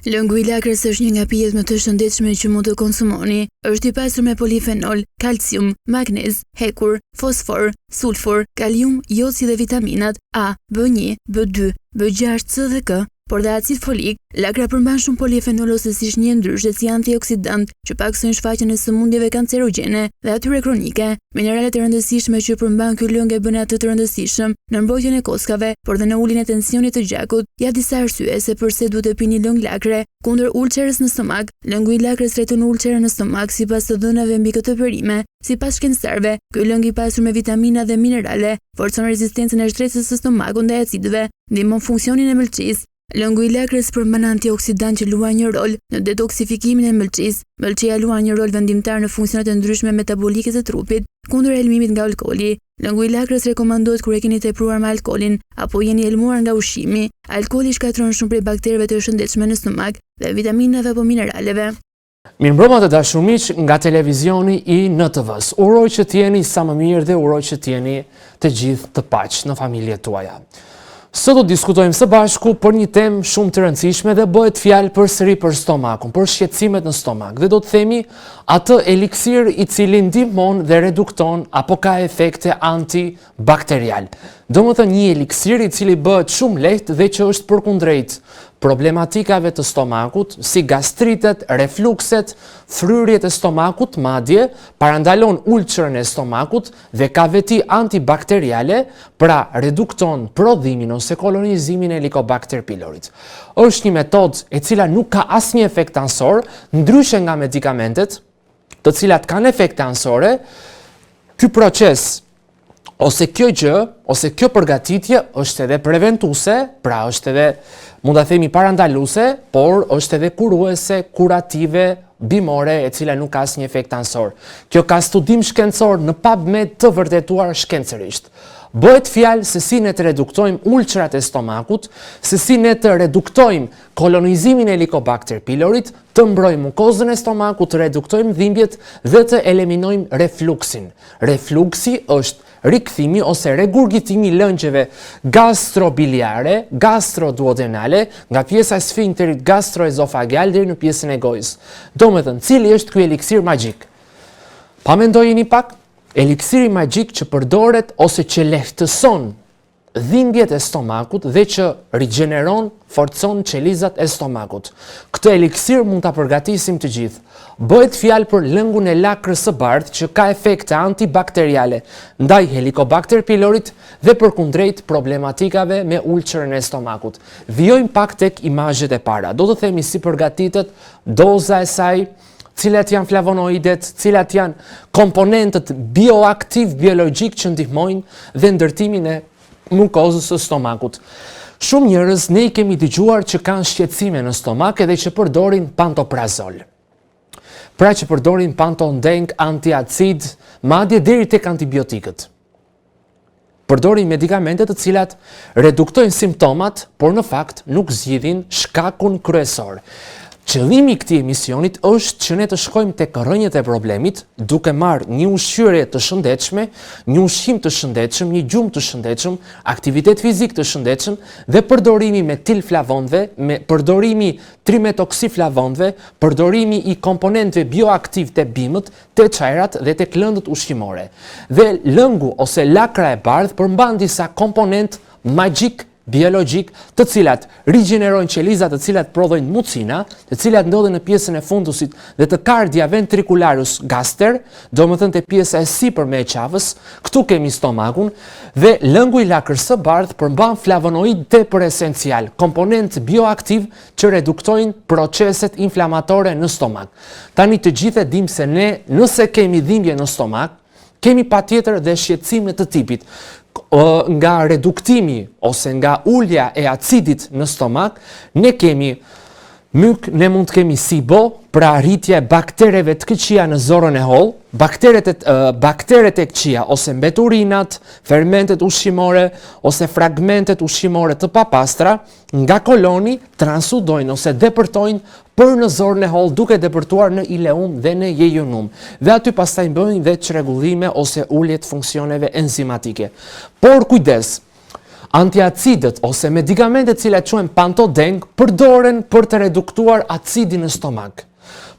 Lëngu i lakrës është një nga pijet më të shëndetshme që mund të konsumoni. Është i pasur me polifenol, kalcium, magnez, hekur, fosfor, sulfur, kalium, joci dhe vitaminat A, B1, B2, B6, C dhe K, por dhe acid folik. Lakra përmban shumë polifenol ose si një ndryshe si antioksidant që paksojnë shfaqjen e sëmundjeve kancerogjene dhe atyre kronike. Mineralet e rëndësishme që përmban ky lëng e bën atë të rëndësishëm në mbrojtjen e kockave, por dhe në uljen e tensionit të gjakut. Ja disa arsye se pse duhet të pini lëng lakre kundër ulçerës në stomak. Lëngu i lakrës trajton ulçerën në stomak sipas të dhënave mbi këtë perime. Sipas shkencëtarëve, ky lëng i pasur me vitamina dhe minerale forcon rezistencën e shtresës së stomakut ndaj acidëve, ndihmon funksionin e mëlçisë. Lëngu i lakrës përmban antioksidant që luajnë një rol në detoksifikimin e mëlçisë. Mëlçia luan një rol vendimtar në funksionet e ndryshme metabolike të trupit kundër helmimit nga alkooli. Lëngu i lakrës rekomandohet kur e keni tepruar me alkoolin apo jeni helmuar nga ushqimi. Alkooli shkatërron shumë prej baktereve të shëndetshme në stomak dhe vitaminave apo mineraleve. Mirëmbrëma të dashur miq nga televizioni i NTV-s. Uroj që t'jeni sa më mirë dhe uroj që t'jeni të gjithë të paq në familjet tuaja. Sot do diskutojmë së bashku për një temë shumë të rëndësishme dhe bëhet fjalë përsëri për stomakun, për shqetësimet në stomak dhe do të themi atë eliksir i cili ndihmon dhe redukton apo ka efekte antibakterial. Domethënë një eliksir i cili bëhet shumë lehtë dhe që është përkundrejt problematikave të stomakut, si gastritet, reflukset, fryrjet e stomakut, madje parandalon ulçërën e stomakut dhe ka veti antibakteriale, pra redukton prodhimin ose kolonizimin e Helicobacter pylorit. Është një metodë e cila nuk ka asnjë efekt ansor, ndryshe nga medikamentet, të cilat kanë efekte ansore. Ky proces ose kjo gjë, ose kjo përgatitje është edhe preventuese, pra është edhe, mund ta themi parandaluese, por është edhe kuruese, kurative, bimore, e cila nuk ka asnjë efekt ansor. Kjo ka studim shkencor në PubMed të vërtetuar shkencërisht. Bëhet fjalë se si ne të reduktojmë ulçrat e stomakut, se si ne të reduktojmë kolonizimin e Helicobacter pylorit, të mbrojmë mukozën e stomakut, të reduktojmë dhimbjet dhe të eliminojmë refluksin. Refluksi është rikthimi ose regurgitimi i lëngjeve gastrobiliare, gastroduodenale, nga pjesa e sfinkterit gastroezofageal deri në pjesën e gojës. Domethënë, cili është ky eliksir magjik? Pa mendojeni pak? Eliksiri magjik që përdoret ose që lehtëson dhimbjet e stomakut dhe që rigjeneron, forcon qelizat e stomakut. Këtë eliksir mund ta përgatisim të gjithë. Bëhet fjalë për lëngun e lakrës së bardhë që ka efekte antibakteriale ndaj Helicobacter pylorit dhe përkundrejt problematikave me ulçërën e stomakut. Vijojmë pak tek imazhet e para. Do të themi si përgatitet, doza e saj, cilat janë flavonoidet, cilat janë komponentët bioaktiv, biologjik që ndihmojnë dhe ndërtimin e mukozës së stomakut. Shumë njerëz ne i kemi dëgjuar që kanë shqetësime në stomak edhe që përdorin pantoprazol. Pra që përdorin pantodeng, antiacid, madje deri tek antibiotikët. Përdorin medikamente të cilat reduktojnë simptomat, por në fakt nuk zgjidhin shkakun kryesor. Qëllimi i këtij emisionit është që ne të shkojmë tek rrënjët e problemit, duke marrë një ushqyerje të shëndetshme, një ushqim të shëndetshëm, një gjumë të shëndetshëm, aktivitet fizik të shëndetshëm dhe përdorimi metilflavonëve, me përdorimi trimetoksiflavonëve, përdorimi i komponentëve bioaktiv të bimët, të çajrat dhe tek lëndët ushqimore. Dhe lëngu ose lakra e bardhë përmban disa komponent magjik biologjik, të cilat rigjenerojnë qelizat të cilat prodhojnë mucina, të cilat ndodhen në pjesën e fundusit dhe të cardia ventricularus gaster, domethënë te pjesa e sipërme e qafës, këtu kemi stomakun, dhe lëngu i lakrës së bardhë përmban flavonoid tepër esencial, komponent bioaktiv që reduktojnë proceset inflamatore në stomak. Tani të gjithë e dim se ne, nëse kemi dhimbje në stomak, kemi patjetër dhe shqetësime të tipit. Nga reduktimi ose nga ulja e acidit në stomak, ne kemi myk, ne mund të kemi SIBO, pra rritje baktereve të këqija në zorën e hollë, bakteret e këqija ose mbeturinat, fermentet ushqimore ose fragmentet ushqimore të papastra, nga koloni transudojnë ose depërtojnë për në zorën e hollë duke depërtuar në ileum dhe në jejunum. Dhe aty pastaj bëjnë dhe çrregullime ose ulje të funksioneve enzimatike. Por kujdes, Antiacidët ose medikamentet cilat quhen Pantodeng përdoren për të reduktuar acidin në stomak.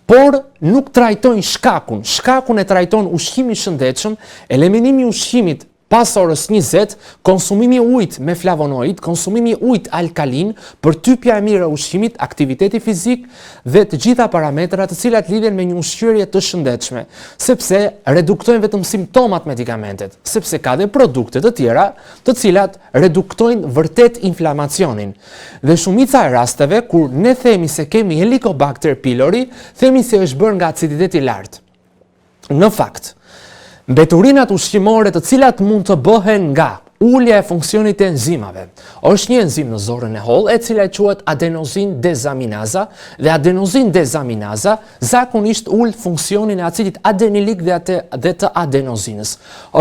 Por nuk trajtojnë shkakun. Shkakun e trajton ushqimi i shëndetshëm, eliminimi i ushqimit pas orës 20, konsumimi ujit me flavonoid, konsumimi ujit alkalin, përtypja e mirë e ushqimit, aktiviteti fizik dhe të gjitha parametrat të cilat lidhen me një ushqyerje të shëndetshme, sepse reduktojnë vetëm simptomat medikamentet, sepse ka dhe produkte të tjera të cilat reduktojnë vërtet inflamacionin. Dhe shumica e rasteve kur ne themi se kemi Helicobacter pylori, themi se është bërë nga aciditeti i lartë. Në fakt, mbeturinat ushqimore të cilat mund të bëhen nga ulja e funksionit e enzimave. Është një enzim në zorën e hollë e cila quhet adenozin dezaminaza dhe adenozin dezaminaza zakonisht ul funksionin e acidit adenilik dhe të adenozinës.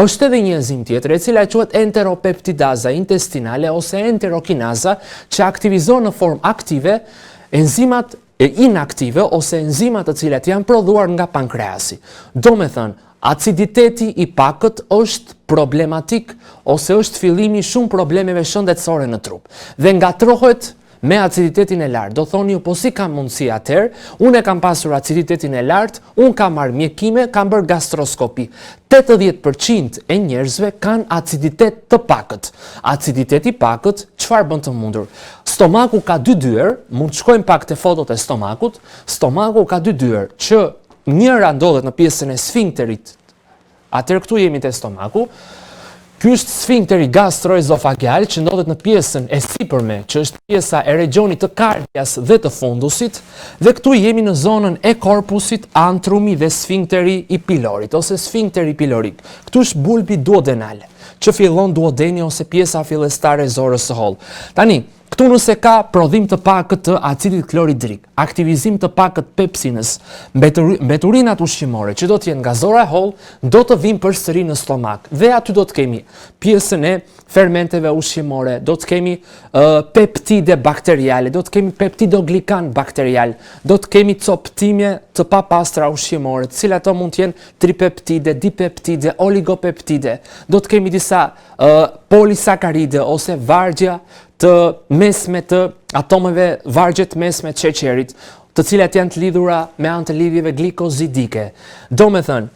Është edhe një enzim tjetër e cila quhet enteropeptidaza intestinale ose enterokinaza që aktivizon në formë aktive enzimat e inaktive ose enzimat të cilat janë prodhuar nga pankreasi. Do me thënë, aciditeti i pakët është problematik ose është fillimi shumë problemeve shëndetësore në trup. Dhe ngatrohet me aciditetin e lartë. Do thoni ju, po si kam mundësi atëherë, unë e kam pasur aciditetin e lartë, unë kam marrë mjekime, kam bërë gastroskopi. 80% e njerëzve kanë aciditet të pakët. Aciditeti i pakët, çfarë bën të mundur? Stomaku ka dy dyer, mund të shkojmë pak te fotot e stomakut. Stomaku ka dy dyer që njëra ndodhet në pjesën e sfinkterit, atëherë këtu jemi te stomaku. Ky është sfinkteri gastroezofageal që ndodhet në pjesën e sipërme, që është pjesa e regionit të kardias dhe të fundusit, dhe këtu jemi në zonën e korpusit, antrumi dhe sfinkteri i pilorit ose sfinkteri pilorik. Këtu është bulbi duodenal, që fillon duodeni ose pjesa fillestare e zorës së hollë. Tani, këtu nëse ka prodhim të pakët të acidit kloridrik, aktivizim të pakët pepsinës, mbeturinat ushqimore që do të jenë nga zora e hollë, do të vinë përsëri në stomak. Dhe aty do të kemi pjesën e fermenteve ushqimore, do të kemi peptide bakteriale, do të kemi peptidoglikan bakterial, do të kemi copëtimje të papastra ushqimore, të cilat ato mund të jenë tripeptide, dipeptide, oligopeptide, do të kemi disa polisakaride ose vargja të mesme të atomeve, vargjet mesme të sheqerit, të cilat janë të lidhura me anë të lidhjeve glikozidike. Do me thënë,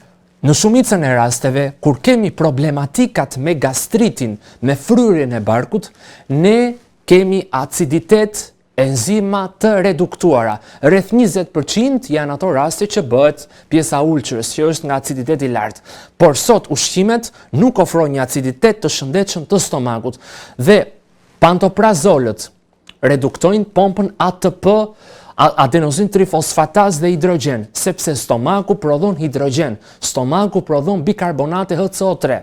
në shumicën e rasteve, kur kemi problematikat me gastritin, me fryrjen e barkut, ne kemi aciditet enzima të reduktuara. Rreth 20% janë ato raste që bëhet pjesa ulçërës, që është nga aciditeti i lartë. Por sot ushqimet nuk ofrojnë një aciditet të shëndetshëm të stomakut dhe pantoprazolët reduktojnë pompën ATP, adenozin trifosfataz dhe hidrogen, sepse stomaku prodhon hidrogen, stomaku prodhon bikarbonate HCO3.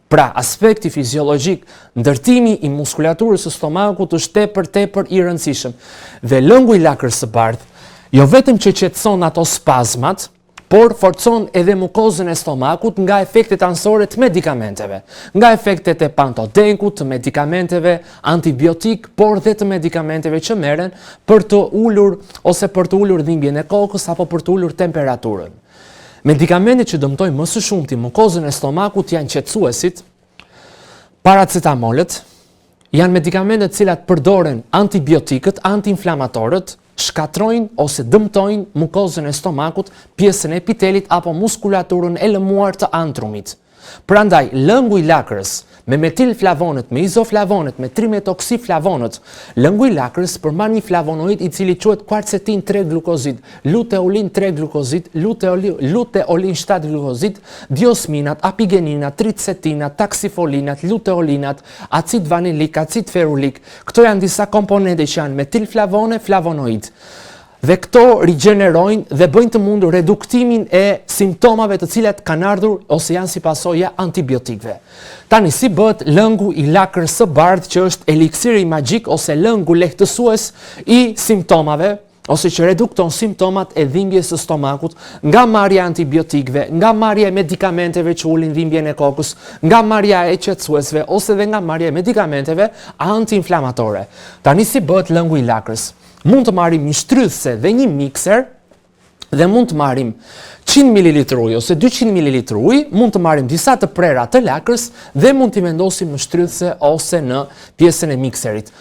Pra, aspekti fiziologjik, ndërtimi i muskulaturës së stomakut është tepër i rëndësishëm. Dhe lëngu i lakrës së bardhë, jo vetëm që qetëson ato spazmat, por forcon edhe mukozën e stomakut nga efektet anësore të medikamenteve, nga efektet e pantodenkut, të medikamenteve antibiotik, por dhe të medikamenteve që merren për të ulur ose për të ulur dhimbjen e kokës apo për të ulur temperaturën. Medikamentet që dëmtojnë më së shumti mukozën e stomakut janë qetësuesit, paracetamolet, janë medikamentet cilat përdoren antibiotikët, antiinflamatorët, shkatrojnë ose dëmtojnë mukozën e stomakut, pjesën e epitelit apo muskulaturën e lëmuar të antrumit. Prandaj, lëngu i lakrës me metilflavonët, me izoflavonët, me trimetoksiflavonët, lëngu i lakrës përmban një flavonoid i cili quhet quercetin 3-glukozid, luteolin 3-glukozid, luteolin 7-glukozid, diosminat, apigeninat, tricetinat, taksifolinat, luteolinat, acid vanilik, acid ferulik. Këto janë disa komponente që janë metilflavone, flavonoid. Dhe këto rigjenerojnë dhe bëjnë të mundur reduktimin e simptomave të cilat kanë ardhur ose janë si pasojë antibiotikëve. Tani si bëhet lëngu i lakrës së bardhë që është eliksiri magjik ose lëngu lehtësues i simptomave ose që redukton simptomat e dhimbjes së stomakut nga marrja e antibiotikëve, nga marrja e medikamenteve që ulin dhimbjen e kokës, nga marrja e qetësuesve ose dhe nga marrja e medikamenteve antiinflamatore. Tani si bëhet lëngu i lakrës? Mund të marrim një shtrydhse dhe një mikser dhe mund të marrim 100 ml ujë ose 200 ml ujë, mund të marrim disa të prera të lakrës dhe mund t'i vendosim në shtrydhse ose në pjesën e mikserit.